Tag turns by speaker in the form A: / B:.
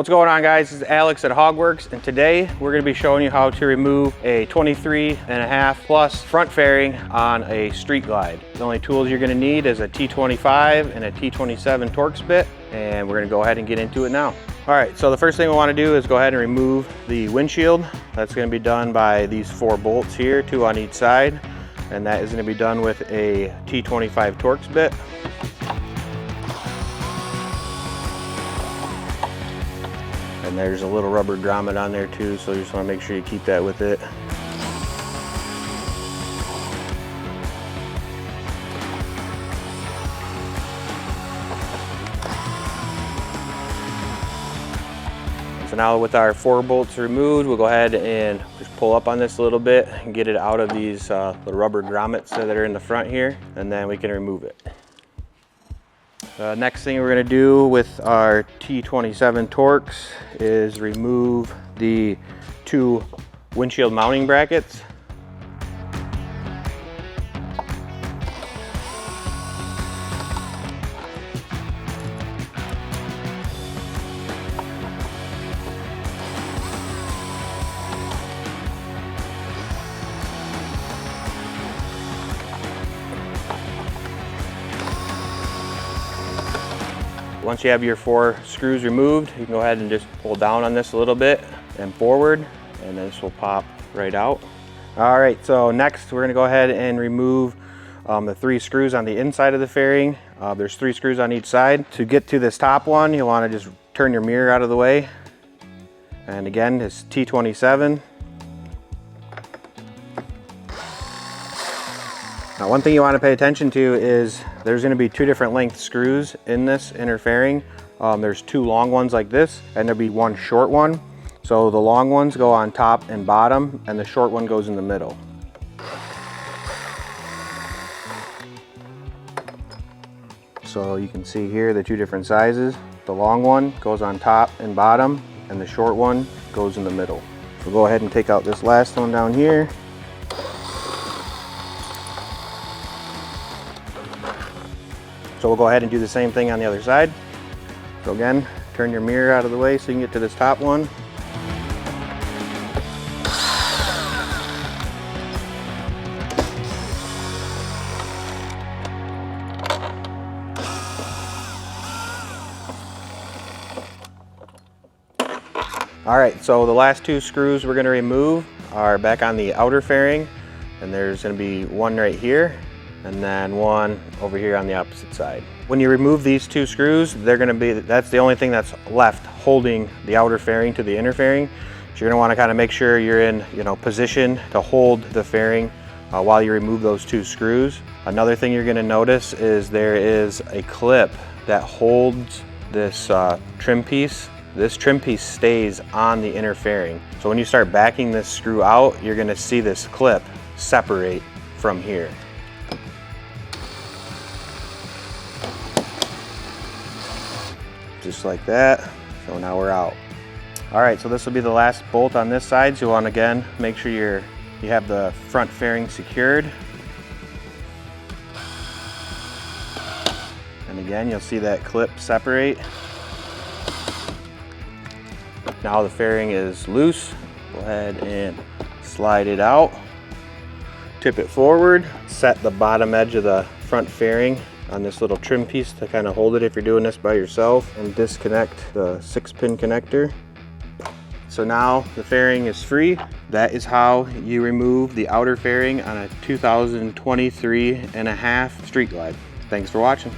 A: What's going on, guys? This is Alex at Hogworkz, and today we're going to be showing you how to remove a 23.5 plus front fairing on a Street Glide. The only tools you're going to need is a T25 and a T27 Torx bit, and we're going to go ahead and get into it now. All right, so the first thing we want to do is go ahead and remove the windshield. That's going to be done by these 4 bolts here, 2 on each side, and that is going to be done with a T25 Torx bit. And there's a little rubber grommet on there too, so you just want to make sure you keep that with it. So now with our 4 bolts removed, we'll go ahead and just pull up on this a little bit and get it out of these the rubber grommets that are in the front here, and then we can remove it. Next thing we're going to do with our T27 Torx is remove the 2 windshield mounting brackets. Once you have your 4 screws removed, you can go ahead and just pull down on this a little bit and forward, and this will pop right out. All right, so next we're gonna go ahead and remove the 3 screws on the inside of the fairing. There's 3 screws on each side. To get to this top one, you'll wanna just turn your mirror out of the way. And again, it's T27. Now, one thing you want to pay attention to is there's going to be 2 different length screws in this inner fairing. There's 2 long ones like this, and there'll be 1 short one. So the long ones go on top and bottom, and the short one goes in the middle. So you can see here the 2 different sizes. The long one goes on top and bottom, and the short one goes in the middle. So go ahead and take out this last one down here. So we'll go ahead and do the same thing on the other side. So again, turn your mirror out of the way so you can get to this top one. All right, so the last 2 screws we're going to remove are back on the outer fairing, and there's going to be 1 right here, and then 1 over here on the opposite side. When you remove these 2 screws, that's the only thing that's left holding the outer fairing to the inner fairing. So you're gonna wanna kind of make sure you're in position to hold the fairing while you remove those 2 screws. Another thing you're gonna notice is there is a clip that holds this trim piece. This trim piece stays on the inner fairing. So when you start backing this screw out, you're gonna see this clip separate from here. Just like that. So now we're out. All right, so this will be the last bolt on this side. So you want to again make sure you have the front fairing secured. And again, you'll see that clip separate. Now the fairing is loose. Go ahead and slide it out. Tip it forward. Set the bottom edge of the front fairing on this little trim piece to kind of hold it if you're doing this by yourself, and disconnect the 6-pin connector. So now the fairing is free. That is how you remove the outer fairing on a 2023.5 Street Glide. Thanks for watching.